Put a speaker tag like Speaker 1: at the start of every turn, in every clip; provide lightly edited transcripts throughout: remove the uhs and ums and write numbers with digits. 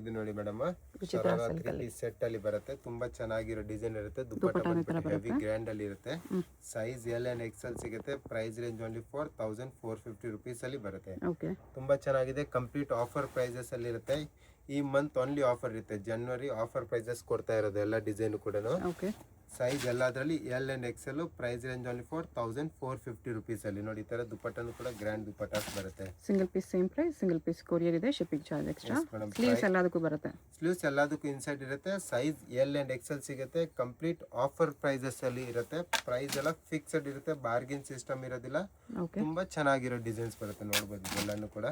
Speaker 1: ಇದು ನೋಡಿ madam, sharara 3 piece set ಅಲ್ಲಿ ಬರುತ್ತೆ. ತುಂಬಾ ಚೆನ್ನಾಗಿರೋ ಡಿಸೈನ್ ಇರುತ್ತೆ. ದುಪ್ಪಟ್ಟ ಬಂದ್ಬಿಟ್ಟು ಹೆವಿ ಗ್ರ್ಯಾಂಡ್ ಅಲ್ಲಿ ಇರುತ್ತೆ. ಸೈಜ್ ಎಲ್ ಅಂಡ್ ಎಕ್ಸೆಲ್ ಸಿಗುತ್ತೆ. ಪ್ರೈಸ್ ರೇಂಜ್ ಓನ್ಲಿ 4450 ರುಪೀಸ್ ಅಲ್ಲಿ ಬರುತ್ತೆ. ತುಂಬಾ ಚೆನ್ನಾಗಿದೆ. ಕಂಪ್ಲೀಟ್ ಆಫರ್ ಪ್ರೈಸಸ್ ಅಲ್ಲಿ ಇರುತ್ತೆ. ಈ ಮಂತ್ ಓನ್ಲಿ ಆಫರ್ ಇರುತ್ತೆ. ಜನವರಿ ಆಫರ್ ಪ್ರೈಸಸ್ ಕೊಡ್ತಾ ಇರೋದು ಎಲ್ಲ ಡಿಸೈನ್ ಕೂಡ. ಸೈಜ್ ಎಲ್ಲದರಲ್ಲಿ L and XL. Price range only 4450 rupees ಅಲ್ಲಿ. ನೋಡಿ ಈ ತರ ದುಪ್ಪಟ್ಟನು ಕೂಡ ಗ್ರ್ಯಾಂಡ್ ದುಪ್ಪಟ್ಟಾಸ್ ಬರುತ್ತೆ.
Speaker 2: Single piece same price, single piece courier ಇದೆ, ಶಿಪ್ಪಿಂಗ್ ಚಾರ್ಜ್ ಎಕ್ಸ್ಟ್ರಾ. ಸ್ಲೀವ್ಸ್ ಎಲ್ಲದಕ್ಕೂ ಬರುತ್ತೆ.
Speaker 1: ಸ್ಲೀವ್ಸ್ ಎಲ್ಲದಕ್ಕೂ ಇನ್ಸೈಡ್ ಇರುತ್ತೆ. ಸೈಜ್ ಎಲ್ ಅಂಡ್ ಎಕ್ಸೆಲ್ ಸಿಗುತ್ತೆ. ಕಂಪ್ಲೀಟ್ ಆಫರ್ ಪ್ರೈಸಸ್ ಅಲ್ಲಿ ಇರುತ್ತೆ. ಪ್ರೈಸ್ ಎಲ್ಲ ಫಿಕ್ಸ್ಡ್ ಇರುತ್ತೆ. ಬಾರ್ಗಿನ್ ಸಿಸ್ಟಮ್ ಇರೋದಿಲ್ಲ. ತುಂಬಾ ಚೆನ್ನಾಗಿರೋ ಡಿಸೈನ್ಸ್ ಬರುತ್ತೆ. ನೋಡಬಹುದು ಎಲ್ಲಾನು ಕೂಡ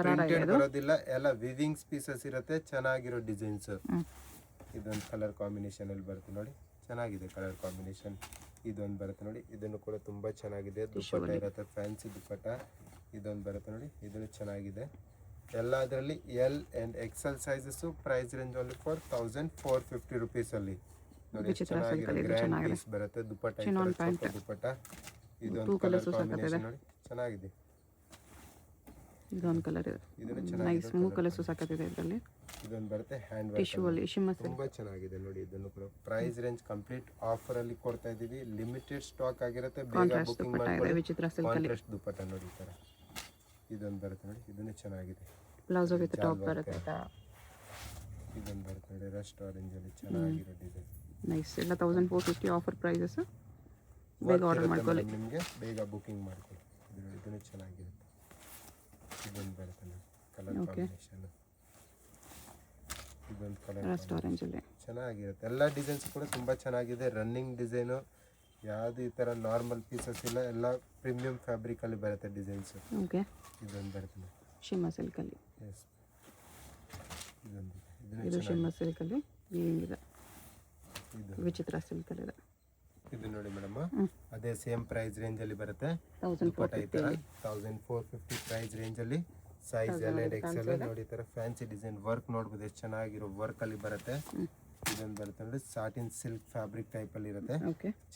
Speaker 1: ಪ್ರಿಂಟೆಡ್ ಬರೋದಿಲ್ಲ. ಎಲ್ಲ ವಿವಿಂಗ್ಸ್ ಪೀಸಸ್ ಇರುತ್ತೆ. ಚೆನ್ನಾಗಿರೋ ಡಿಸೈನ್ಸ್. ಇದೊಂದು ಕಲರ್ ಕಾಂಬಿನೇಷನ್ ಅಲ್ಲಿ ಬರುತ್ತೆ ನೋಡಿ, ಚೆನ್ನಾಗಿದೆ ಕಲರ್ ಕಾಂಬಿನೇಷನ್. ಇದೊಂದು ಬರುತ್ತೆ ನೋಡಿ, ಇದನ್ನು ಕೂಡ ತುಂಬಾ ಚೆನ್ನಾಗಿದೆ. ದುಪ್ಪಟ್ಟ ಇರುತ್ತೆ, ಫ್ಯಾನ್ಸಿ ದುಪ್ಪಟ್ಟ. ಇದೊಂದು ಬರುತ್ತೆ ನೋಡಿ, ಇದನ್ನು ಚೆನ್ನಾಗಿದೆ. ಎಲ್ಲದರಲ್ಲಿ L and XL sizes. Price range only 4450 rupees ಅಲ್ಲಿ. ನೋಡಿ ಚೆನ್ನಾಗಿರೋ ಗ್ರ್ಯಾಂಡ್ ಪೀಸ್ ಬರುತ್ತೆ. ದುಪ್ಪಟ್ಟ ದುಪ್ಪಟ್ಟ. ಇದೊಂದು ಕಲರ್ ಕಾಂಬಿನೇಷನ್ ನೋಡಿ, ಚೆನ್ನಾಗಿದೆ.
Speaker 2: ಇದೊಂದು ಕಲರ್ ಇದೆ, ನೈಸ್ ಮೂವ್ ಕಲರ್ಸ್ ಸಾಕತ್ತಿದೆ ಇದರಲ್ಲಿ.
Speaker 1: ಇದೊಂದು ಬರುತ್ತೆ ಹ್ಯಾಂಡ್ ವರ್ಕ್, ತುಂಬಾ ಚೆನ್ನಾಗಿದೆ ನೋಡಿ. ಇದನ್ನು ಕೂಡ ಪ್ರೈಸ್ ರೇಂಜ್ ಕಂಪ್ಲೀಟ್ ಆಫರ್ ಅಲ್ಲಿ ಕೊಡ್ತಾ ಇದೀವಿ. ಲಿಮಿಟೆಡ್ ಸ್ಟಾಕ್ ಆಗಿರುತ್ತೆ. ಬೇಗ ಬುಕಿಂಗ್ ಮಾಡ್ಕೊಳ್ಳಿ. ಕಾಂಟ್ರಾಸ್ಟ್ ದುಪ್ಪಟ್ಟ ನೋಡಿ ಈ ತರ. ಇದೊಂದು ಬರುತ್ತೆ ನೋಡಿ, ಇದನ್ನು ಚೆನ್ನಾಗಿದೆ.
Speaker 2: ಪ್ಲಾಜೋ ವಿತ್ ಟಾಪ್ ಬರುತ್ತೆ.
Speaker 1: ಇದೊಂದು ಬರುತ್ತೆ ನೋಡಿ, ರಸ್ಟ್ ಆರೆಂಜ್ ಅಲ್ಲಿ ಚೆನ್ನಾಗಿರೋ ಡಿಸೈನ್.
Speaker 2: ನೈಸ್. ಎಲ್ಲ 1450 ಆಫರ್ ಪ್ರೈಸಸ್. ಬೇಗ ಆರ್ಡರ್ ಮಾಡ್ಕೊಳ್ಳಿ,
Speaker 1: ನಿಮಗೆ ಬೇಗ ಬುಕಿಂಗ್ ಮಾಡ್ಕೊಳ್ಳಿ. ಇದನ್ನು ಚೆನ್ನಾಗಿರುತ್ತೆ. ಇದೊಂದು ಬರುತ್ತೆ ನೋಡಿ, ಕಲರ್ ಕಾಂಬಿನೇಷನ್. ಇದೊಂದು ಕಲರ್
Speaker 2: ರಸ್ಟ್ ಆರೆಂಜ್ ಅಲ್ಲಿ
Speaker 1: ಚೆನ್ನಾಗಿರುತ್ತೆ. ಎಲ್ಲ ಡಿಸೈನ್ಸ್ ಕೂಡ ತುಂಬಾ ಚೆನ್ನಾಗಿದೆ. ರನ್ನಿಂಗ್ ಡಿಸೈನು, ಯಾವುದು ಈ ತರ ನಾರ್ಮಲ್ ಪೀಸಸ್ ಇಲ್ಲ. ಎಲ್ಲ ಪ್ರೀಮಿಯಂ ಫ್ಯಾಬ್ರಿಕ್ ಅಲ್ಲಿ ಬರುತ್ತೆ ಡಿಸೈನ್ಸ್. ಇದೊಂದು ಬರುತ್ತೆ ನೋಡಿ,
Speaker 2: ಶಿಮ್ಮಾ ಸಿಲ್ಕ್ ಅಲ್ಲಿ.
Speaker 1: ಎಸ್,
Speaker 2: ಇದು ಶಿಮ್ಮಾ ಸಿಲ್ಕ್ ಅಲ್ಲಿ ಇದೆ. ಇದು ವಿಚಿತ್ರ ಸಿಲ್ಕ್ ಅಲ್ಲಿ ಇದೆ.
Speaker 1: ಇದು ನೋಡಿ ಮೇಡಮ್, ಅದೇ ಸೇಮ್ ಪ್ರೈಸ್ ರೇಂಜ್ ಅಲ್ಲಿ ಬರುತ್ತೆ. 1450 ಪ್ರೈಸ್ ರೇಂಜ್ ಅಲ್ಲಿ. ಸೈಜ್ ಎಲ್ ಅಂಡ್ ಎಕ್ಸೆಲ್ ನೋಡಿ. ಈ ತರ ಫ್ಯಾನ್ಸಿ ಡಿಸೈನ್ ವರ್ಕ್ ನೋಡಬಹುದು, ಎಷ್ಟು ಚೆನ್ನಾಗಿರೋ ವರ್ಕ್ ಅಲ್ಲಿ ಬರುತ್ತೆ. ಇದೊಂದು ಬರುತ್ತೆ ನೋಡಿ, ಸಾಟಿನ್ ಸಿಲ್ಕ್ ಫ್ಯಾಬ್ರಿಕ್ ಟೈಪ್ ಅಲ್ಲಿ ಇರುತ್ತೆ.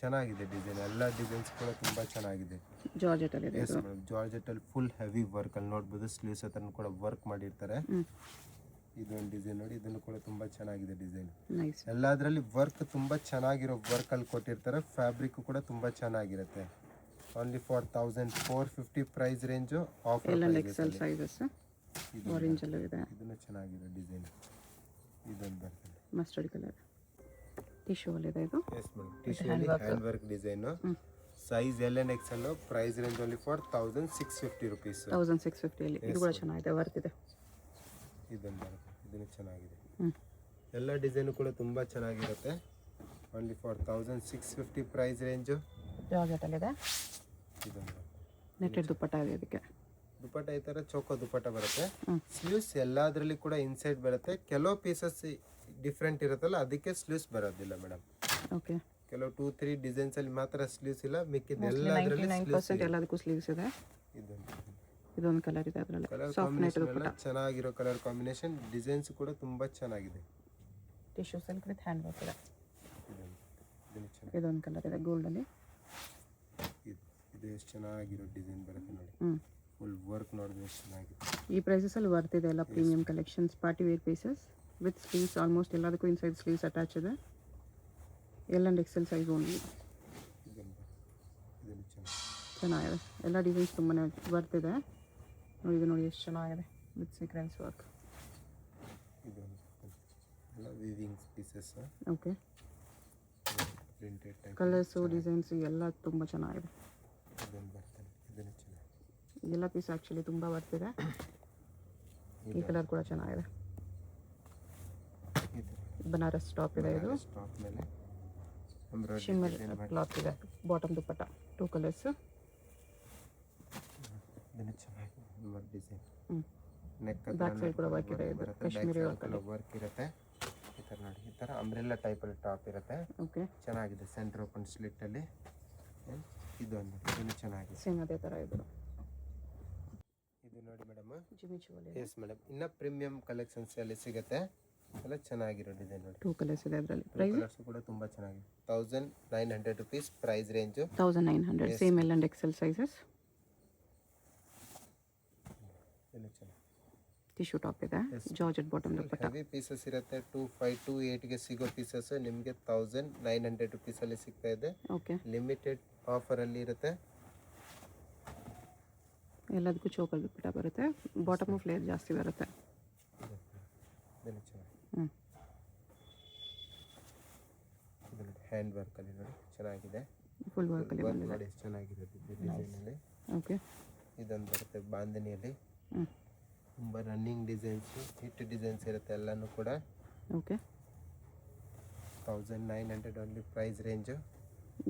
Speaker 1: ಚೆನ್ನಾಗಿದೆ ಡಿಸೈನ್. ಎಲ್ಲ ಡಿಸೈನ್ಸ್ ಕೂಡ ತುಂಬಾ ಚೆನ್ನಾಗಿದೆ.
Speaker 2: ಜಾರ್ಜೆಟ್ ಅಲ್ಲಿ ಇದೆ.
Speaker 1: ಎಸ್ ಮೇಡಮ್, ಜಾರ್ಜೆಟ್ ಅಲ್ಲಿ ಫುಲ್ ಹೆವಿ ವರ್ಕ್ ಅಲ್ಲಿ ನೋಡಬಹುದು. ಸ್ಲೀವ್ಸ್ ಹತ್ರ ಕೂಡ ವರ್ಕ್ ಮಾಡಿರ್ತಾರೆ. ಇದೊಂದು ಡಿಸೈನ್ ನೋಡಿ, ಇದನ್ನು ಕೂಡ ತುಂಬಾ ಚೆನ್ನಾಗಿದೆ ಡಿಸೈನ್. ಎಲ್ಲದರಲ್ಲಿ ವರ್ಕ್ ತುಂಬಾ ಚೆನ್ನಾಗಿರೋ ವರ್ಕ್ ಅಲ್ಲಿ ಕೊಟ್ಟಿರ್ತಾರೆ. ಫ್ಯಾಬ್ರಿಕ್ ಕೂಡ ತುಂಬಾ ಚೆನ್ನಾಗಿರುತ್ತೆ. Only for 1450 price range. Offer
Speaker 2: XL sizes. Orange ಅಲ್ಲಿ ಇದೆ.
Speaker 1: ಇದನ್ನು ಚೆನ್ನಾಗಿದೆ ಡಿಸೈನ್. ಇದೊಂದು ಬರ್ತದೆ
Speaker 2: ಮಸ್ಟರ್ಡ್ ಕಲರ್. ಟಿಶ್ಯೂ ಅಲ್ಲಿ ಇದೆ ಇದು.
Speaker 1: ಎಸ್ ಮೇಡಮ್, ಟಿಶ್ಯೂ ಅಲ್ಲಿ hand work design. Size L and XL. Price range only for 1650 rupees.
Speaker 2: 1650 ಅಲ್ಲಿ. ಇದು ಕೂಡ ಚೆನ್ನಾಗಿದೆ, ವರ್ತ್ ಇದೆ.
Speaker 1: ಇದೊಂದು ಬರುತ್ತೆ, ಇದನ್ನು ಚೆನ್ನಾಗಿದೆ. ಎಲ್ಲ ಡಿಸೈನು ಕೂಡ ತುಂಬಾ ಚೆನ್ನಾಗಿರುತ್ತೆ. Only for 1650 price range.
Speaker 2: Georgette ಅಲ್ಲಿ ಇದೆ.
Speaker 1: ಇದೊಂದು
Speaker 2: ನೆಟ್ಟೆಡ್ ದುಪ್ಪಟ್ಟ ಇದೆ. ಅದಕ್ಕೆ
Speaker 1: ದುಪ್ಪಟ್ಟ ಈ ತರ ಚೌಕ ದುಪ್ಪಟ್ಟ ಬರುತ್ತೆ. ಸ್ಲೀವ್ಸ್ ಎಲ್ಲದರಲ್ಲಿ ಕೂಡ ಇನ್ಸೈಡ್ ಬರುತ್ತೆ. ಕೆಲವು ಪೀಸಸ್ ಡಿಫ್ರೆಂಟ್ ಇರುತ್ತಲ್ಲ, ಅದಕ್ಕೆ ಸ್ಲೀವ್ಸ್ ಬರೋದಿಲ್ಲ ಮೇಡಮ್.
Speaker 2: ಓಕೆ,
Speaker 1: ಕೆಲವು 2-3 ಡಿಸೈನ್ಸ್ ಅಲ್ಲಿ ಮಾತ್ರ ಸ್ಲೀವ್ಸ್ ಇಲ್ಲ. ಮಿಕ್ಕಿದ ಎಲ್ಲದರಲ್ಲಿ
Speaker 2: 99% ಎಲ್ಲದಕ್ಕೂ ಸ್ಲೀವ್ಸ್ ಇದೆ. ಇದೊಂದು ಕಲರ್ ಇದೆ ಅದರಲ್ಲಿ.
Speaker 1: ಕಲರ್ ಕಾಂಬಿನೇಷನ್ ಎಲ್ಲ ಚೆನ್ನಾಗಿರೋ ಕಲರ್ ಕಾಂಬಿನೇಷನ್. ಡಿಸೈನ್ಸ್ ಕೂಡ ತುಂಬಾ ಚೆನ್ನಾಗಿದೆ.
Speaker 2: Tissue silk with hand work ಇದೆ. ಇದೊಂದು ಕಲರ್ ಇದೆ ಗೋಲ್ಡ್ ಅಲ್ಲಿ.
Speaker 1: ಇದು ಎಷ್ಟು ಚೆನ್ನಾಗಿರೋ ಡಿಸೈನ್ ಬರುತ್ತೆ ನೋಡಿ. ಫುಲ್ ವರ್ಕ್ ನೋಡಿದ್ರೆ ಎಷ್ಟು ಚೆನ್ನಾಗಿದೆ.
Speaker 2: ಈ ಪ್ರೈಸಸ್ ಅಲ್ಲಿ ವರ್ತ್ ಇದೆ. ಎಲ್ಲ premium collections, party wear pieces with sleeves. Almost ಎಲ್ಲದಕ್ಕೂ ಇನ್ಸೈಡ್ ಸ್ಲೀವ್ಸ್ ಅಟ್ಯಾಚ್ ಇದೆ. L and XL size only. ಚೆನ್ನಾಗಿದೆ. ಎಲ್ಲ ಡಿಸೈನ್ಸ್ ತುಂಬಾ ವರ್ತ್ ಇದೆ ನೋಡಿ. ಇದು ನೋಡಿ ಎಷ್ಟು ಚೆನ್ನಾಗಿದೆ with sequence work. Okay, colours designs ಎಲ್ಲ ತುಂಬ ಚೆನ್ನಾಗಿದೆ. ಎಲ್ಲ ಪೀಸ್ ಆ್ಯಕ್ಚುಲಿ ತುಂಬ ಬರ್ತಿದೆ. ಈ ಕಲರ್ ಕೂಡ ಚೆನ್ನಾಗಿದೆ. ಬನಾರಸ್ ಟಾಪ್ ಇದೆ. ಇದು ಶಿಮ್ಮರ್ ಕ್ಲಾತ್ ಇದೆ. ಬಾಟಮ್ ದುಪ್ಪಟ್ಟ 2 ಕಲರ್ಸ್. ಬ್ಯಾಕ್ ಸೈಡ್ ಕೂಡ ವರ್ಕ್ ಇದೆ. ಇದು ಕಾಶ್ಮೀರಿ
Speaker 1: ವರ್ಕ್ ಇರುತ್ತೆ. ಈ ತರ ನೋಡಿ, ಈ ತರ ಅಂಬ್ರೆಲ್ಲಾ ಟೈಪ್ ಅಲ್ಲಿ ಟಾಪ್ ಇರುತ್ತೆ.
Speaker 2: ಓಕೆ,
Speaker 1: ಚೆನ್ನಾಗಿದೆ. ಸೆಂಟರ್ ಓಪನ್ ಸ್ಲಿಟ್ ಅಲ್ಲಿ. ಇದೊಂದು ಇದನ್ನು ಚೆನ್ನಾಗಿದೆ.
Speaker 2: ಸೇಮ್ ಅದೇ ತರ ಇದು.
Speaker 1: ಇದು ನೋಡಿ ಮೇಡಮ್, ಎಸ್ ಮೇಡಮ್, ಇನ್ನ ಪ್ರೀಮಿಯಂ ಕಲೆಕ್ಷನ್ಸ್ ಅಲ್ಲಿ ಸಿಗುತ್ತೆ. ಎಲ್ಲ ಚೆನ್ನಾಗಿರೋ ಡಿಸೈನ್ ನೋಡಿ.
Speaker 2: 2 ಕಲರ್ಸ್ ಇದೆ ಅದರಲ್ಲಿ.
Speaker 1: ಪ್ರೈಸ್ ಕೂಡ ತುಂಬಾ ಚೆನ್ನಾಗಿದೆ. 1900 rupees price range.
Speaker 2: 1900 same L and XL sizes. Tissue top ಇದೆ, georgette bottom dupatta.
Speaker 1: Heavy pieces ಇರುತ್ತೆ. 2.5 to 8ಗೆ ಸಿಗೋ ಪೀಸಸ್ ನಿಮಗೆ 1900 ರುಪೀಸಲ್ಲಿ ಸಿಗ್ತಾ ಇದೆ.
Speaker 2: ಓಕೆ,
Speaker 1: ಲಿಮಿಟೆಡ್ ಆಫರಲ್ಲಿ ಇರುತ್ತೆ.
Speaker 2: ಎಲ್ಲದಕ್ಕೂ ಚೋಕಲ್ ದುಪ್ಪಟ್ಟ ಬರುತ್ತೆ, ಬಾಟಮು ಫ್ಲೇರ್ ಜಾಸ್ತಿ ಬರುತ್ತೆ. ಹ್ಞೂ,
Speaker 1: ಹ್ಯಾಂಡ್ ವರ್ಕಲ್ಲಿ ನೋಡಿ ಚೆನ್ನಾಗಿದೆ.
Speaker 2: ಫುಲ್ ವರ್ಕಲ್ಲಿ
Speaker 1: ವರ್ಕ್
Speaker 2: ಬಂದಿದೆ.
Speaker 1: ನೋಡಿ ಎಷ್ಟು ಚೆನ್ನಾಗಿರುತ್ತೆ ಡಿಸೈನಲ್ಲಿ.
Speaker 2: ಓಕೆ,
Speaker 1: ಇದೊಂದು ಬರುತ್ತೆ ಬಾಂಧನಿಯಲ್ಲಿ.
Speaker 2: ಹ್ಞೂ,
Speaker 1: ತುಂಬ ರನ್ನಿಂಗ್ ಡಿಸೈನ್ಸು, ಹಿಟ್ ಡಿಸೈನ್ಸ್ ಇರುತ್ತೆ ಎಲ್ಲನೂ ಕೂಡ.
Speaker 2: Okay.
Speaker 1: 1900 only price range.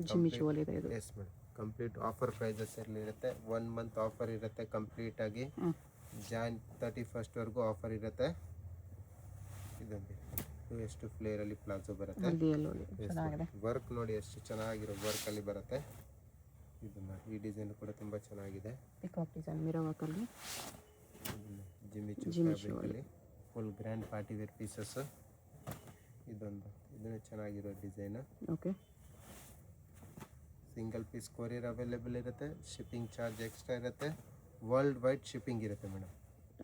Speaker 2: Jimmy ಚೂವಲ್ಲಿ ಇದೆ ಇದು.
Speaker 1: ಎಸ್ ಮೇಡಮ್, ಕಂಪ್ಲೀಟ್ ಆಫರ್ ಪ್ರೈಸಸ್ಸಲ್ಲಿ ಇರುತ್ತೆ. 1 ಮಂತ್ ಆಫರ್ ಇರುತ್ತೆ ಕಂಪ್ಲೀಟಾಗಿ. ಜಾನ್ 31st ಆಫರ್ ಇರುತ್ತೆ. ಇದೊಂದು ಎಷ್ಟು ಫ್ಲೇರಲ್ಲಿ ಪ್ಲಾಜೋ ಬರುತ್ತೆ. ವರ್ಕ್ ನೋಡಿ ಎಷ್ಟು ಚೆನ್ನಾಗಿರೋ ವರ್ಕಲ್ಲಿ ಬರುತ್ತೆ. ಇದು ನೋಡಿ, ಈ ಡಿಸೈನ್ ಕೂಡ ತುಂಬ ಚೆನ್ನಾಗಿದೆ.
Speaker 2: ಪಿಕಾಕ್ ಡಿಸೈನ್ ಮಿರರ್ ವರ್ಕಲ್ಲಿ,
Speaker 1: ಜಿಮ್ಮಿ ಫ್ಯಾಬ್ರಿಕಲ್ಲಿ full grand party wear pieces. ಇದನ್ನು ಚೆನ್ನಾಗಿರೋ design.
Speaker 2: Okay,
Speaker 1: single piece courier available ಇರುತ್ತೆ. ಶಿಪ್ಪಿಂಗ್ ಚಾರ್ಜ್ ಎಕ್ಸ್ಟ್ರಾ ಇರುತ್ತೆ. ವರ್ಲ್ಡ್ ವೈಡ್ ಶಿಪ್ಪಿಂಗ್ ಇರುತ್ತೆ ಮೇಡಮ್.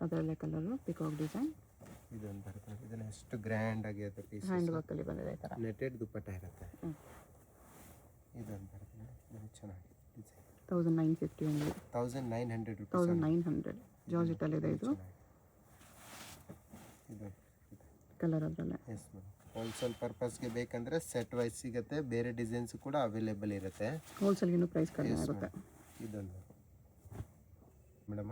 Speaker 2: ಅದರಲ್ಲೇ ಕಲರು ಪಿಕಾಕ್ ಡಿಸೈನ್.
Speaker 1: ಇದೊಂದು ಬರುತ್ತೆ, ಇದನ್ನು ಎಷ್ಟು ಗ್ರ್ಯಾಂಡ್ ಆಗಿರುತ್ತೆ ಪೀಸ್.
Speaker 2: ಹ್ಯಾಂಡ್ ವರ್ಕಲ್ಲಿ ಬಂದಿದೆ ಈ ಥರ.
Speaker 1: ನೆಟೆಡ್ ದುಪ್ಪಟ್ಟ ಇರುತ್ತೆ. ಇದೊಂದು ಬರುತ್ತೆ, ಇದನ್ನು ಚೆನ್ನಾಗಿದೆ ಡಿಸೈನ್.
Speaker 2: 1950 ಓನ್ಲಿ.
Speaker 1: 1900 ರುಪೀಸ್.
Speaker 2: 1900 ಜಾರ್ಜೆಟಲ್ಲಿದೆ ಇದು.
Speaker 1: ಇದು
Speaker 2: ಕಲರ್ ಅದರಲ್ಲೇ.
Speaker 1: ಎಸ್ ಮೇಡಮ್, ಹೋಲ್ಸೇಲ್ ಪರ್ಪಸ್ಗೆ ಬೇಕಂದರೆ ಸೆಟ್ ವೈಸ್ ಸಿಗುತ್ತೆ. ಬೇರೆ ಡಿಸೈನ್ಸ್ ಕೂಡ ಅವೈಲೇಬಲ್ ಇರುತ್ತೆ.
Speaker 2: ಹೋಲ್ಸೇಲ್ಗಿನ್ನೂ ಪ್ರೈಸ್ ಕಡಿಮೆ ಆಗುತ್ತೆ.
Speaker 1: ಇದೊಂದು ಮೇಡಮ್,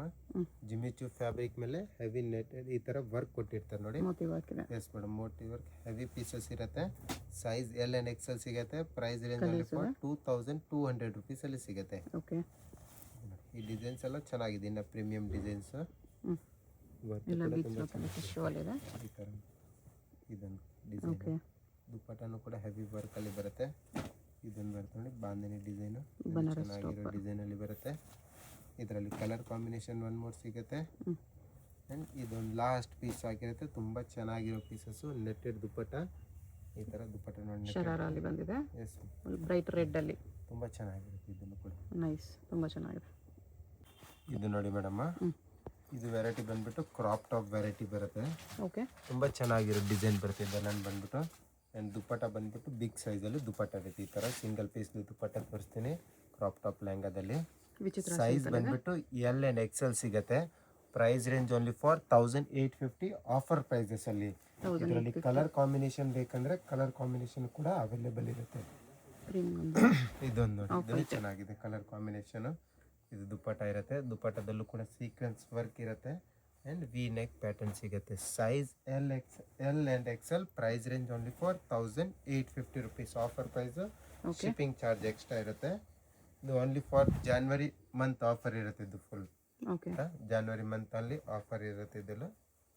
Speaker 1: ಜಿಮಿಚು ಫ್ಯಾಬ್ರಿಕ್ ಮೇಲೆ ಹೆವಿ ನೆಟೆಡ್ ಈ ಥರ ವರ್ಕ್ ಕೊಟ್ಟಿರ್ತಾರೆ ನೋಡಿ.
Speaker 2: ಮೋತಿ ವರ್ಕ್ ಇದೆ.
Speaker 1: ಎಸ್ ಮೇಡಮ್, ಮೋಟಿ ವರ್ಕ್ ಹೆವಿ ಪೀಸಸ್ ಇರುತ್ತೆ. ಸೈಜ್ L and XL ಸಿಗುತ್ತೆ. ಪ್ರೈಸ್ ರೇಂಜ್ 2200 ರುಪೀಸಲ್ಲಿ ಸಿಗುತ್ತೆ.
Speaker 2: ಓಕೆ,
Speaker 1: ಈ ಡಿಸೈನ್ಸ್ ಎಲ್ಲ ಚೆನ್ನಾಗಿದೆ, ಇನ್ನು ಪ್ರೀಮಿಯಂ ಡಿಸೈನ್ಸ್.
Speaker 2: ಎಲ್ಲ ಬೀಚ್ ವರ್ಕಲ್ಲಿ ಟಿಶ್ಯೂವಲ್ಲಿದೆ.
Speaker 1: ಈ ಥರ ಇದೊಂದು ಡಿಸೈನ್.
Speaker 2: ಓಕೆ,
Speaker 1: ದುಪ್ಪಟ್ಟನು ಕೂಡ ಹೆವಿ ವರ್ಕಲ್ಲಿ ಬರುತ್ತೆ. ಇದೊಂದು ಬರುತ್ತೆ ನೋಡಿ, ಬಾಂಧನಿ ಡಿಸೈನು.
Speaker 2: ಬನಾರಸ್
Speaker 1: ಚೆನ್ನಾಗಿರೋ ಡಿಸೈನಲ್ಲಿ ಬರುತ್ತೆ. ಇದರಲ್ಲಿ ಕಲರ್ ಕಾಂಬಿನೇಷನ್ 1 more ಸಿಗುತ್ತೆ. ಆ್ಯಂಡ್ ಇದೊಂದು ಲಾಸ್ಟ್ ಪೀಸ್ ಆಗಿರುತ್ತೆ. ತುಂಬ ಚೆನ್ನಾಗಿರೋ ಪೀಸಸ್ಸು. ನೆಟ್ಟೆಡ್ ದುಪ್ಪಟ್ಟ, ಈ ಥರ ದುಪ್ಪಟ್ಟ ನೋಡಿ
Speaker 2: ಶರಾರಲ್ಲಿ ಬಂದಿದೆ.
Speaker 1: ಎಸ್,
Speaker 2: ಬ್ರೈಟ್ ರೆಡ್ಡಲ್ಲಿ
Speaker 1: ತುಂಬ ಚೆನ್ನಾಗಿರುತ್ತೆ. ಇದನ್ನು ಕೂಡ
Speaker 2: ನೈಸ್, ತುಂಬ ಚೆನ್ನಾಗಿದೆ.
Speaker 1: ಇದು ನೋಡಿ ಮೇಡಮ್ಮ, ಇದು ವೆರೈಟಿ ಬಂದ್ಬಿಟ್ಟು ಕ್ರಾಪ್ ಟಾಪ್ ವೆರೈಟಿ ಬರುತ್ತೆ.
Speaker 2: ಓಕೆ,
Speaker 1: ತುಂಬ ಚೆನ್ನಾಗಿರೋ ಡಿಸೈನ್ ಬರುತ್ತೆ. ಇದೆಲ್ಲ ಬಂದ್ಬಿಟ್ಟು ಆ್ಯಂಡ್ ದುಪ್ಪಟ್ಟ ಬಂದ್ಬಿಟ್ಟು ಬಿಗ್ ಸೈಜಲ್ಲಿ ದುಪ್ಪಟ್ಟ ಇರುತ್ತೆ. ಈ ಥರ ಸಿಂಗಲ್ ಪೀಸ್ ದುಪ್ಪಟ್ಟ ತೋರಿಸ್ತೀನಿ ಕ್ರಾಪ್ ಟಾಪ್ ಲೆಹಂಗಾದಲ್ಲಿ. ಸೈಜ್ ಬಂದ್ಬಿಟ್ಟು L and XL ಸಿಗುತ್ತೆ. Price range only for 1850 offer prices ಅಲ್ಲಿ. ಇದರಲ್ಲಿ ಕಲರ್ ಕಾಂಬಿನೇಷನ್ ಬೇಕಂದ್ರೆ ಕಲರ್ ಕಾಂಬಿನೇಷನ್ ಕೂಡ ಅವೈಲೇಬಲ್ ಇರುತ್ತೆ. ಇದೊಂದು ನೋಡಿ, ಇದು ಚೆನ್ನಾಗಿದೆ ಕಲರ್ ಕಾಂಬಿನೇಷನ್. ಇದು ದುಪ್ಪಟ್ಟ ಇರುತ್ತೆ. ದುಪ್ಪಟ್ಟದಲ್ಲೂ ಕೂಡ ಸೀಕ್ವೆನ್ಸ್ ವರ್ಕ್ ಇರುತ್ತೆ ಆ್ಯಂಡ್ ವಿ ನೆಕ್ ಪ್ಯಾಟರ್ನ್ ಸಿಗುತ್ತೆ. Size L and XL. Price range only for 1850 rupees offer price. Shipping charge extra ಇರುತ್ತೆ. ಇದು only for January month offer ಇರುತ್ತೆ. ಇದು ಫುಲ್
Speaker 2: ಓಕೆ,
Speaker 1: ಜಾನ್ವರಿ ಮಂತ್ ಅಲ್ಲಿ ಆಫರ್ ಇರುತ್ತೆ. ಇದೆಲ್ಲ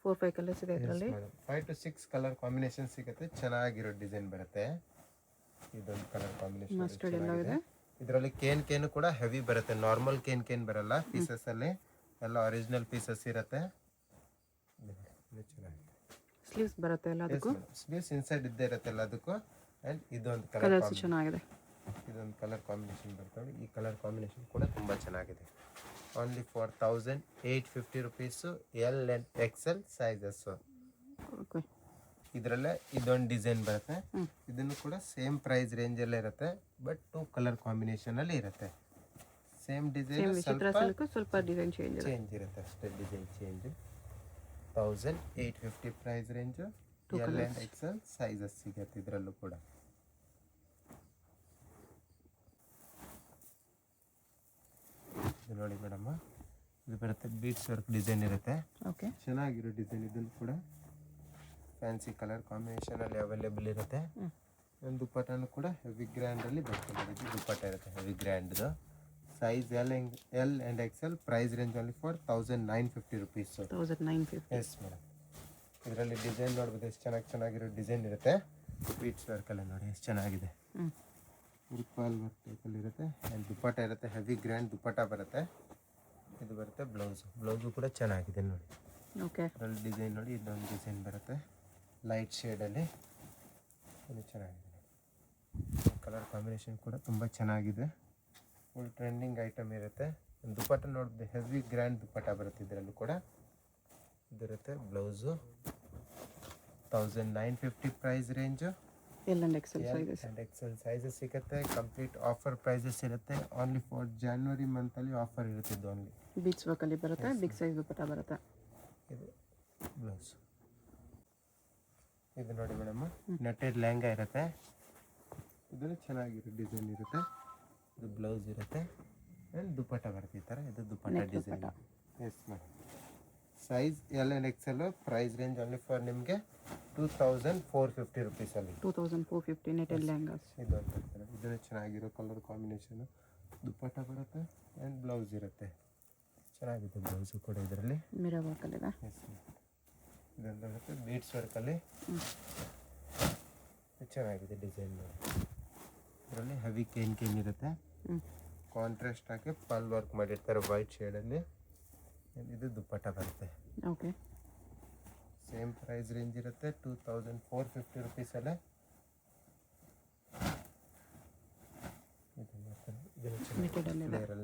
Speaker 2: 4-5 ಕಲರ್ಸ್ ಇದೆ ಇದರಲ್ಲಿ.
Speaker 1: 5 to 6 ಕಲರ್ ಕಾಂಬಿನೇಷನ್ ಸಿಗುತ್ತೆ. ಚೆನ್ನಾಗಿರೋ ಡಿಸೈನ್ ಬರುತ್ತೆ. ಇದೊಂದು ಕಲರ್ ಕಾಂಬಿನೇಷನ್. ಇದರಲ್ಲಿ ಕೇನ್ ಕೂಡ ಹೆವಿ ಬರುತ್ತೆ. ನಾರ್ಮಲ್ ಕೇನ್ ಬರಲ್ಲ ಪೀಸಸ್ ಅಲ್ಲಿ, ಎಲ್ಲ ಒರಿಜಿನಲ್ ಪೀಸಸ್ ಇರುತ್ತೆ.
Speaker 2: ಸ್ಲೀವ್ಸ್ ಬರುತ್ತೆ ಎಲ್ಲದಕ್ಕೂ.
Speaker 1: ಸ್ಲೀವ್ಸ್ ಇನ್ಸೈಡ್ ಇದ್ದೇ ಇರುತ್ತೆ ಎಲ್ಲದಕ್ಕೂ. ಆ್ಯಂಡ್ ಇದೊಂದು
Speaker 2: ಕಲರ್ಸ್ ಚೆನ್ನಾಗಿದೆ.
Speaker 1: ಇದೊಂದು ಕಲರ್ ಕಾಂಬಿನೇಷನ್ ಬರ್ತದೆ. ಈ ಕಲರ್ ಕಾಂಬಿನೇಷನ್ ಕೂಡ ತುಂಬ ಚೆನ್ನಾಗಿದೆ. Only for 1850 rupees. L and XL sizes.
Speaker 2: Okay,
Speaker 1: ಇದರಲ್ಲೇ ಇದೊಂದು ಡಿಸೈನ್ ಬರುತ್ತೆ. ಇದನ್ನು ಕೂಡ ಸೇಮ್ ಪ್ರೈಸ್ ರೇಂಜಲ್ಲೇ ಇರುತ್ತೆ, ಬಟ್ 2 ಕಲರ್ ಕಾಂಬಿನೇಷನಲ್ಲಿ ಇರುತ್ತೆ. ಸೇಮ್ ಡಿಸೈನ್,
Speaker 2: ಸ್ವಲ್ಪ ಡಿಸೈನ್
Speaker 1: ಚೇಂಜ್ ಇರುತ್ತೆ ಅಷ್ಟೇ. Design change. 1850 price range. L and XL sizes ಸಿಗುತ್ತೆ ಇದರಲ್ಲೂ ಕೂಡ. ಇದು ನೋಡಿ ಮೇಡಮ್, ಇದು ಬರುತ್ತೆ ಬೀಡ್ಸ್ ವರ್ಕ್ ಡಿಸೈನ್ ಇರುತ್ತೆ.
Speaker 2: ಓಕೆ,
Speaker 1: ಚೆನ್ನಾಗಿರೋ ಡಿಸೈನ್. ಇದನ್ನು ಕೂಡ ಫ್ಯಾನ್ಸಿ ಕಲರ್ ಕಾಂಬಿನೇಷನಲ್ಲಿ ಅವೈಲೇಬಲ್ ಇರುತ್ತೆ. ಒಂದು ದುಪ್ಪಟ್ಟನು ಕೂಡ ಹೆವಿ ಗ್ರ್ಯಾಂಡಲ್ಲಿ ಬರ್ತದೆ. ಇದು ದುಪ್ಪಟ್ಟ ಇರುತ್ತೆ ಹೆವಿ ಗ್ರ್ಯಾಂಡ್ದು. Size L and XL. Price range only for 1950 ರುಪೀಸ್.
Speaker 2: 1950.
Speaker 1: ಎಸ್ ಮೇಡಮ್, ಇದರಲ್ಲಿ ಡಿಸೈನ್ ನೋಡ್ಬೋದು ಎಷ್ಟು ಚೆನ್ನಾಗಿರೋ ಡಿಸೈನ್ ಇರುತ್ತೆ. ಬೀಡ್ಸ್ ವರ್ಕಲ್ಲಿ ನೋಡಿ ಎಷ್ಟು ಚೆನ್ನಾಗಿದೆ. ಉಲ್ಪಾಲ್ ವರ್ಕ್ ಟೈಪಲ್ಲಿ ಇರುತ್ತೆ. ಆ್ಯಂಡ್ ದುಪ್ಪಟ್ಟ ಇರುತ್ತೆ, ಹೆವಿ ಗ್ರ್ಯಾಂಡ್ ದುಪ್ಪಟ್ಟ ಬರುತ್ತೆ. ಇದು ಬರುತ್ತೆ ಬ್ಲೌಸು ಕೂಡ ಚೆನ್ನಾಗಿದೆ ನೋಡಿ.
Speaker 2: ಓಕೆ,
Speaker 1: ಅದರಲ್ಲಿ ಡಿಸೈನ್ ನೋಡಿ, ಇದೊಂದು ಡಿಸೈನ್ ಬರುತ್ತೆ ಲೈಟ್ ಶೇಡಲ್ಲಿ. ಇದು ಚೆನ್ನಾಗಿದೆ. ಕಲರ್ ಕಾಂಬಿನೇಷನ್ ಕೂಡ ತುಂಬ ಚೆನ್ನಾಗಿದೆ. ಫುಲ್ ಟ್ರೆಂಡಿಂಗ್ ಐಟಮ್ ಇರುತ್ತೆ. ದುಪ್ಪಟ್ಟ ನೋಡಿದ್ರೆ ಹೆವಿ ಗ್ರ್ಯಾಂಡ್ ದುಪ್ಪಟ್ಟ ಬರುತ್ತೆ ಇದರಲ್ಲೂ ಕೂಡ. ಇದಿರುತ್ತೆ blouse 1950 price range.
Speaker 2: L and XL sizes.
Speaker 1: And XL sizes ಸಿಗುತ್ತೆ. ಕಂಪ್ಲೀಟ್ ಆಫರ್ ಪ್ರೈಸಸ್ ಇರುತ್ತೆ. ಓನ್ಲಿ ಫಾರ್ ಜಾನ್ವರಿ ಮಂತಲ್ಲಿ ಆಫರ್ ಇರುತ್ತೆ. ಇದು ಓನ್ಲಿ
Speaker 2: ಬೀಚ್ ವರ್ಕಲ್ಲಿ ಬರುತ್ತೆ. ಬಿಗ್ ಸೈಜ್ ದುಪ್ಪಟ್ಟ ಬರುತ್ತೆ.
Speaker 1: ಇದು ಬ್ಲೌಸ್. ಇದು ನೋಡಿ ಮೇಡಮ್, ನೆಟ್ಟೆಡ್ ಲೆಹಂಗಾ ಇರುತ್ತೆ. ಇದರಲ್ಲಿ ಚೆನ್ನಾಗಿರೋ ಡಿಸೈನ್ ಇರುತ್ತೆ. ಇದು ಬ್ಲೌಸ್ ಇರುತ್ತೆ ಆ್ಯಂಡ್ ದುಪ್ಪಟ್ಟ ಬರುತ್ತೆ ಈ ಥರ. ಇದು ದುಪ್ಪಟ್ಟ ಡಿಸೈನ್. ಎಸ್ ಮೇಡಮ್. Size L and XL. Price range only for ನಿಮಗೆ 2450 ರುಪೀಸಲ್ಲಿ.
Speaker 2: 2450 ನೆಟೆಡ್ ಲೆಹಂಗಾಸ್.
Speaker 1: ಇದು ಅಂತ ಹೇಳ್ತಾರೆ. ಇದನ್ನು ಚೆನ್ನಾಗಿರೋ ಕಲರ್ ಕಾಂಬಿನೇಷನು. ದುಪ್ಪಟ್ಟ ಬರುತ್ತೆ ಆ್ಯಂಡ್ ಬ್ಲೌಸ್ ಇರುತ್ತೆ. ಚೆನ್ನಾಗಿದೆ ಬ್ಲೌಸು ಕೂಡ ಇದರಲ್ಲಿ.
Speaker 2: ಮಿರರ್ ವರ್ಕಲ್ಲಿದೆ.
Speaker 1: ಎಸ್ ಇದೊಂದು ಬರುತ್ತೆ ಬೀಡ್ಸ್ ವರ್ಕಲ್ಲಿ. ಚೆನ್ನಾಗಿದೆ ಡಿಸೈನ್. ಇದರಲ್ಲಿ ಹೆವಿ ಕೇನ್ ಇರುತ್ತೆ. ಕಾಂಟ್ರಾಸ್ಟ್ ಹಾಕಿ ಪಲ್ ವರ್ಕ್ ಮಾಡಿರ್ತಾರೆ ವೈಟ್ ಶೇಡಲ್ಲಿ. ಇದು ದುಪ್ಪಟ್ಟ ಬರುತ್ತೆ.
Speaker 2: ಓಕೆ.
Speaker 1: ಸೇಮ್ ಪ್ರೈಸ್ ರೇಂಜ್ ಇರುತ್ತೆ 2450 ರುಪೀಸಲ್ಲೇ.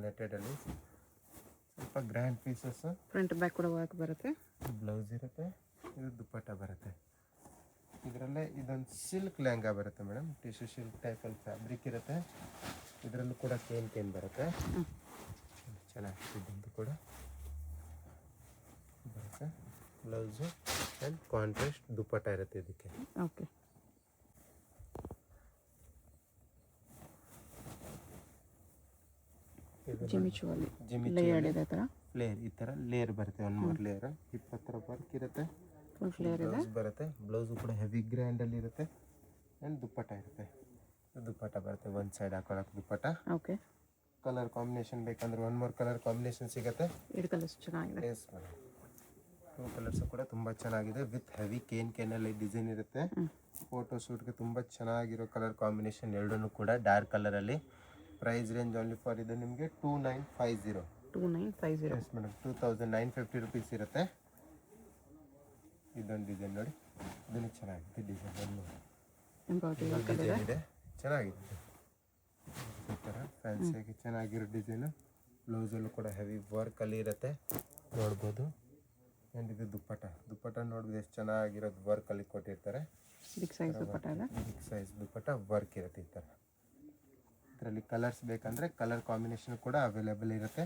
Speaker 1: ನೆಟೆಡಲ್ಲಿ ಸ್ವಲ್ಪ ಗ್ರ್ಯಾಂಡ್ ಪೀಸಸ್.
Speaker 2: ಫ್ರಂಟ್ ಬ್ಯಾಕ್ ಕೂಡ ವರ್ಕ್ ಬರುತ್ತೆ.
Speaker 1: ಬ್ಲೌಸ್ ಇರುತ್ತೆ. ಇದು ದುಪ್ಪಟ್ಟ ಬರುತ್ತೆ. ಇದರಲ್ಲೇ ಇದೊಂದು ಸಿಲ್ಕ್ ಲೆಹಂಗಾ ಬರುತ್ತೆ ಮೇಡಮ್. ಟಿಶ್ಯೂ ಸಿಲ್ಕ್ ಟೈಪಲ್ಲಿ ಫ್ಯಾಬ್ರಿಕ್ ಇರುತ್ತೆ. ಇದರಲ್ಲೂ ಕೂಡ ಕೇನ್ ಬರುತ್ತೆ. ಚೆನ್ನಾಗಿದ್ದು ಕೂಡ ಬರುತ್ತೆ. ಬ್ಲೌಸು ಆ್ಯಂಡ್ ಕಾಂಟ್ರಾಸ್ಟ್ ದುಪ್ಪಟ್ಟ ಇರುತ್ತೆ ಇದಕ್ಕೆ.
Speaker 2: ಓಕೆ. ಜಿಮಿಚುವಲ್ಲಿ ಲೇಯರ್ಡ್ ಇದೆ ಥರ.
Speaker 1: ಲೇಯರ್ ಈ ಥರ ಲೇಯರ್ ಬರುತ್ತೆ. ಒಂದು 3 ಲೇಯರ್ 20 ವರ್ಕ್ ಇರುತ್ತೆ.
Speaker 2: ಫುಲ್ ಫ್ಲೇಯರ್ ಇದೆ.
Speaker 1: ಬರುತ್ತೆ. ಬ್ಲೌಸು ಕೂಡ ಹೆವಿ ಗ್ರ್ಯಾಂಡಲ್ಲಿ ಇರುತ್ತೆ ಆ್ಯಂಡ್ ದುಪ್ಪಟ್ಟ ಇರುತ್ತೆ. ದುಪ್ಪಟ್ಟ ಬರುತ್ತೆ. ಒಂದು ಸೈಡ್ ಹಾಕೊಳ್ಳೋಕೆ ದುಪ್ಪಟ್ಟ.
Speaker 2: ಓಕೆ.
Speaker 1: ಕಲರ್ ಕಾಂಬಿನೇಷನ್ ಬೇಕಂದ್ರೆ 1 more ಕಲರ್ ಕಾಂಬಿನೇಷನ್ ಸಿಗುತ್ತೆ.
Speaker 2: 2 ಕಲರ್ಸ್ ಚೆನ್ನಾಗಿದೆ.
Speaker 1: Yes madam. 2 ಕಲರ್ಸು ಕೂಡ ತುಂಬ ಚೆನ್ನಾಗಿದೆ. ವಿತ್ ಹೆವಿ ಕೇನಲ್ಲಿ ಡಿಸೈನ್ ಇರುತ್ತೆ. ಫೋಟೋ ಶೂಟ್ಗೆ ತುಂಬ ಚೆನ್ನಾಗಿರೋ ಕಲರ್ ಕಾಂಬಿನೇಷನ್ ಎರಡೂ ಕೂಡ ಡಾರ್ಕ್ ಕಲರಲ್ಲಿ. ಪ್ರೈಸ್ ರೇಂಜ್ ಓನ್ಲಿ ಫಾರ್ ಇದು ನಿಮಗೆ 2950.
Speaker 2: 2950.
Speaker 1: Yes madam. 2950 ರುಪೀಸ್ ಇರುತ್ತೆ. ಇದೊಂದು ಡಿಸೈನ್ ನೋಡಿ. ಇದನ್ನು ಚೆನ್ನಾಗಿದೆ ಡಿಸೈನ್. ಡಿಸೈನ್ ಇದೆ ಚೆನ್ನಾಗಿದೆ. ಈ ಥರ ಫ್ಯಾನ್ಸಿಯಾಗಿ ಚೆನ್ನಾಗಿರೋ ಡಿಸೈನು. ಬ್ಲೌಸಲ್ಲೂ ಕೂಡ ಹೆವಿ ವರ್ಕಲ್ಲಿ ಇರುತ್ತೆ ನೋಡ್ಬೋದು. ಆ್ಯಂಡ್ ಇದು ದುಪ್ಪಟ್ಟ ನೋಡ್ಬೋದು ಎಷ್ಟು ಚೆನ್ನಾಗಿರೋದು ವರ್ಕಲ್ಲಿ ಕೊಟ್ಟಿರ್ತಾರೆ.
Speaker 2: ಬಿಗ್ ಸೈಜ್ ದುಪ್ಪಟ್ಟ ಇದೆ.
Speaker 1: ಬಿಗ್ ಸೈಜ್ ದುಪ್ಪಟ್ಟ ವರ್ಕ್ ಇರುತ್ತೆ ಈ ಥರ. ಇದರಲ್ಲಿ ಕಲರ್ಸ್ ಬೇಕಂದರೆ ಕಲರ್ ಕಾಂಬಿನೇಷನ್ ಕೂಡ ಅವೈಲೇಬಲ್ ಇರುತ್ತೆ.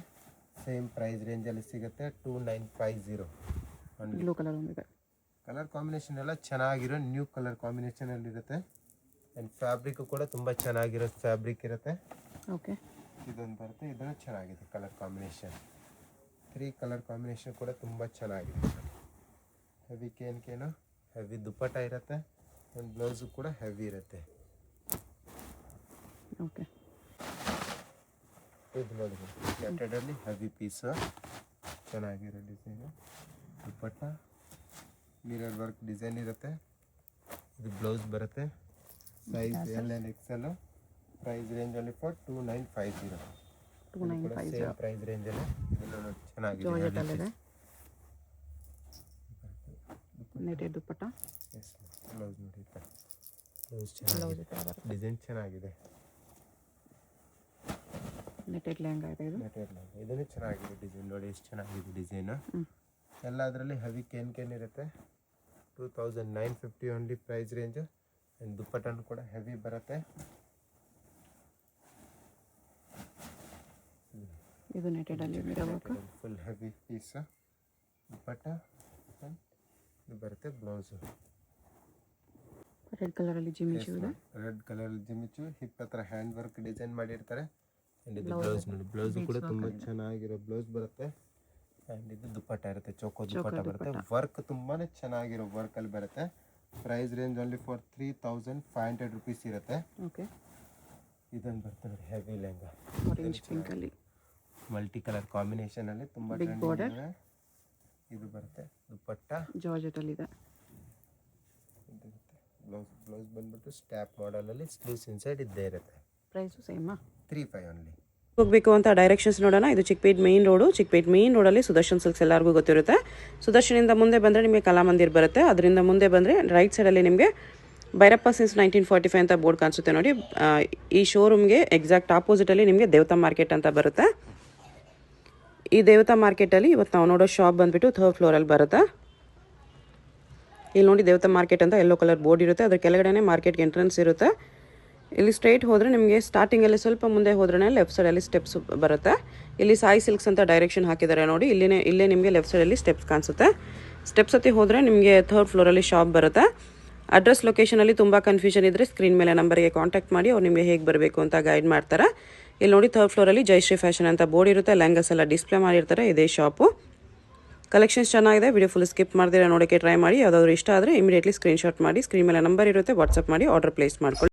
Speaker 1: ಸೇಮ್ ಪ್ರೈಸ್ ರೇಂಜಲ್ಲಿ ಸಿಗುತ್ತೆ 2950.
Speaker 2: ಬ್ಲೂ ಕಲರ್ ಒಂದಿದೆ.
Speaker 1: ಕಲರ್ ಕಾಂಬಿನೇಷನ್ ಎಲ್ಲ ಚೆನ್ನಾಗಿರೋ ನ್ಯೂ ಕಲರ್ ಕಾಂಬಿನೇಷನಲ್ಲಿ ಇರುತ್ತೆ. ಆ್ಯಂಡ್ ಫ್ಯಾಬ್ರಿಕ್ ಕೂಡ ತುಂಬ ಚೆನ್ನಾಗಿರೋ ಫ್ಯಾಬ್ರಿಕ್ ಇರುತ್ತೆ.
Speaker 2: ಓಕೆ.
Speaker 1: ಇದೊಂದು ಬರುತ್ತೆ. ಇದನ್ನು ಚೆನ್ನಾಗಿದೆ ಕಲರ್ ಕಾಂಬಿನೇಷನ್. 3 ಕಲರ್ ಕಾಂಬಿನೇಷನ್ ಕೂಡ ತುಂಬ ಚೆನ್ನಾಗಿದೆ. ಹೆವಿ ಕೇನು ಹೆವಿ ದುಪ್ಪಟ್ಟ ಇರುತ್ತೆ. ಆ್ಯಂಡ್ ಬ್ಲೌಸು ಕೂಡ ಹೆವಿ ಇರುತ್ತೆ.
Speaker 2: ಓಕೆ.
Speaker 1: ಇದು ನೋಡಿ ನೆಟೆಡಲ್ಲಿ ಹೆವಿ ಪೀಸು. ಚೆನ್ನಾಗಿರೋ design. Dupatta mirror work design ಇರುತ್ತೆ. ಇದು ಬ್ಲೌಸ್ ಬರುತ್ತೆ. Size L and XL. Price range ಅಲ್ಲಿ ಫಾರ್ 2950.
Speaker 2: 2950
Speaker 1: ಪ್ರೈಸ್ ರೇಂಜಲ್ಲಿ. ಇದನ್ನು ಚೆನ್ನಾಗಿದೆ.
Speaker 2: ನೆಟೆಡ್ ದುಪ್ಪಟ್ಟ.
Speaker 1: ಎಸ್ ಬ್ಲೌಸ್ ನೋಡಿ. ಬ್ಲೌಸ್ ಚೆನ್ನಾಗಿದೆ. ಡಿಸೈನ್ ಚೆನ್ನಾಗಿದೆ.
Speaker 2: ನೆಟೆಡ್ ಲೆಹಂಗಾ ಇದೆ ಇದು.
Speaker 1: ನೆಟೆಡ್ ಲೆಹಂಗಾ. ಇದನ್ನು ಚೆನ್ನಾಗಿದೆ ಡಿಸೈನ್ ನೋಡಿ ಎಷ್ಟು ಚೆನ್ನಾಗಿದೆ ಡಿಸೈನು. ಎಲ್ಲದರಲ್ಲಿ ಹೆವಿ ಕೇನ್ ಇರುತ್ತೆ. 2950 ಓನ್ಲಿ ಪ್ರೈಸ್ ರೇಂಜು. ಆ್ಯಂಡ್ ದುಪ್ಪಟ್ಟನು ಕೂಡ ಹೆವಿ ಬರುತ್ತೆ.
Speaker 2: ಇದು ನೆಟೆಡಲ್ಲಿ mirror work.
Speaker 1: Full heavy piece dupatta. ಇದು ಬರುತ್ತೆ ಬ್ಲೌಸು.
Speaker 2: ರೆಡ್ ಕಲರಲ್ಲಿ ಜಿಮಿಚು ಇದೆ.
Speaker 1: ರೆಡ್ ಕಲರಲ್ಲಿ ಜಿಮಿಚು. ಹಿಪ್ ಹತ್ರ ಹ್ಯಾಂಡ್ ವರ್ಕ್ ಡಿಸೈನ್ ಮಾಡಿರ್ತಾರೆ. ಆ್ಯಂಡ್ ಇದು ಬ್ಲೌಸ್ ನೋಡಿ. ಬ್ಲೌಸು ಕೂಡ ತುಂಬ ಚೆನ್ನಾಗಿರೋ ಬ್ಲೌಸ್ ಬರುತ್ತೆ. ಆ್ಯಂಡ್ ಇದು ದುಪ್ಪಟ್ಟ ಇರುತ್ತೆ. ಚೋಕೋ ದುಪ್ಪಟ್ಟ ಬರುತ್ತೆ. ವರ್ಕ್ ತುಂಬಾ ಚೆನ್ನಾಗಿರೋ ವರ್ಕಲ್ಲಿ ಬರುತ್ತೆ. Price range only for 3500 rupees ಇರುತ್ತೆ.
Speaker 2: ಓಕೆ.
Speaker 1: ಇದೊಂದು ಬರುತ್ತೆ ನೋಡಿ ಹೆವಿ ಲೆಹಂಗಾ.
Speaker 2: ಆರೆಂಜ್ ಪಿಂಕಲ್ಲಿ
Speaker 1: ಮಲ್ಟಿ ಕಲರ್ ಕಾಂಬಿನೇಷನಲ್ಲಿ ತುಂಬ
Speaker 2: ಬಾರ್ಡರ್.
Speaker 1: ಇದು ಬರುತ್ತೆ ದುಪ್ಪಟ್ಟ.
Speaker 2: ಜಾರ್ಜೆಟಲ್ಲಿ ಇದೆ.
Speaker 1: ಬ್ಲೌಸ್ ಬಂದ್ಬಿಟ್ಟು ಸ್ಟ್ಯಾಪ್ ಮಾಡಲಲ್ಲಿ ಸ್ಲೀವ್ಸ್ ಇನ್ಸೈಡ್ ಇದ್ದೇ ಇರುತ್ತೆ.
Speaker 2: ಪ್ರೈಸು ಸೇಮಾ?
Speaker 1: 35 ಓನ್ಲಿ.
Speaker 2: ಹೋಗಬೇಕು ಅಂತ ಡೈರೆಕ್ಷನ್ಸ್ ನೋಡೋಣ. ಇದು Chickpet main road. Chickpet main ರೋಡಲ್ಲಿ ಸುದರ್ಶನ್ ಸಿಲ್ಕ್ಸ್ ಎಲ್ಲರಿಗೂ ಗೊತ್ತಿರುತ್ತೆ. ಸುದರ್ಶನಿಂದ ಮುಂದೆ ಬಂದರೆ ನಿಮಗೆ ಕಲಾಮಂದಿರ್ ಬರುತ್ತೆ. ಅದರಿಂದ ಮುಂದೆ ಬಂದರೆ ರೈಟ್ ಸೈಡಲ್ಲಿ ನಿಮಗೆ ಭೈರಪ್ಪ ಸಿನ್ಸ್ 1945 ಅಂತ ಬೋರ್ಡ್ ಕಾಣಿಸುತ್ತೆ ನೋಡಿ. ಈ ಶೋರೂಮ್ಗೆ ಎಕ್ಸಾಕ್ಟ್ ಆಪೋಸಿಟಲ್ಲಿ ನಿಮಗೆ ದೇವತಾ ಮಾರ್ಕೆಟ್ ಅಂತ ಬರುತ್ತೆ. ಈ ದೇವತಾ ಮಾರ್ಕೆಟಲ್ಲಿ ಇವತ್ತು ನಾವು ನೋಡೋ ಶಾಪ್ ಬಂದುಬಿಟ್ಟು 3rd ಫ್ಲೋರಲ್ಲಿ ಬರುತ್ತೆ. ಇಲ್ಲಿ ನೋಡಿ ದೇವತಾ ಮಾರ್ಕೆಟ್ ಅಂತ ಯೆಲ್ಲೋ ಕಲರ್ ಬೋರ್ಡ್ ಇರುತ್ತೆ, ಅದ್ರ ಕೆಳಗಡೆ ಮಾರ್ಕೆಟ್ಗೆ ಎಂಟ್ರೆನ್ಸ್ ಇರುತ್ತೆ. ಇಲ್ಲಿ ಸ್ಟ್ರೈಟ್ ಹೋದರೆ ನಿಮಗೆ ಸ್ಟಾರ್ಟಿಂಗಲ್ಲಿ ಸ್ವಲ್ಪ ಮುಂದೆ ಹೋದ್ರೆ ಲೆಫ್ಟ್ ಸೈಡಲ್ಲಿ ಸ್ಟೆಪ್ಸ್ ಬರುತ್ತೆ. ಇಲ್ಲಿ ಸಾಯಿ ಸಿಲ್ಕ್ಸ್ ಅಂತ ಡೈರೆಕ್ಷನ್ ಹಾಕಿದ್ದಾರೆ ನೋಡಿ, ಇಲ್ಲೇ ನಿಮಗೆ ಲೆಫ್ಟ್ ಸೈಡಲ್ಲಿ ಸ್ಟೆಪ್ಸ್ ಕಾಣಿಸುತ್ತೆ. ಸ್ಟೆಪ್ಸ್ ಹತ್ತಿ ಹೋದರೆ ನಿಮಗೆ 3rd ಫ್ಲೋರಲ್ಲಿ ಶಾಪ್ ಬರುತ್ತೆ. ಅಡ್ರೆಸ್ ಲೊಕೇಶನಲ್ಲಿ ತುಂಬ ಕನ್ಫ್ಯೂಷನ್ ಇದ್ದರೆ ಸ್ಕ್ರೀನ್ ಮೇಲೆ ನಂಬರ್ಗೆ ಕಾಂಟ್ಯಾಕ್ಟ್ ಮಾಡಿ, ಅವ್ರು ನಿಮಗೆ ಹೇಗೆ ಬರಬೇಕು ಅಂತ ಗೈಡ್ ಮಾಡ್ತಾರೆ. ಇಲ್ಲಿ ನೋಡಿ 3rd ಫ್ಲೋರಲ್ಲಿ ಜಯಶ್ರೀ ಫ್ಯಾಷನ್ ಅಂತ ಬೋರ್ಡ್ ಇರುತ್ತೆ, ಲೆಹಂಗಾಸ್ ಎಲ್ಲ ಡಿಸ್ಪ್ಲೇ ಮಾಡಿರ್ತಾರೆ, ಇದೇ ಶಾಪು. ಕಲೆಕ್ಷನ್ಸ್ ಚೆನ್ನಾಗಿದೆ, ವಿಡಿಯೋ ಫುಲ್ ಸ್ಕಿಪ್ ಮಾಡ್ದಿರ ನೋಡೋಕ್ಕೆ ಟ್ರೈ ಮಾಡಿ. ಯಾವುದಾದ್ರು ಇಷ್ಟ ಆದರೆ ಇಮಿಡಿಯೇಟ್ಲಿ ಸ್ಕ್ರೀನ್ಶಾಟ್ ಮಾಡಿ, ಸ್ಕ್ರೀನ್ ಮೇಲೆ ನಂಬರ್ ಇರುತ್ತೆ, ವಾಟ್ಸಪ್ ಮಾಡಿ ಆರ್ಡರ್ ಪ್ಲೇಸ್ ಮಾಡ್ಕೊಳ್ಳಿ.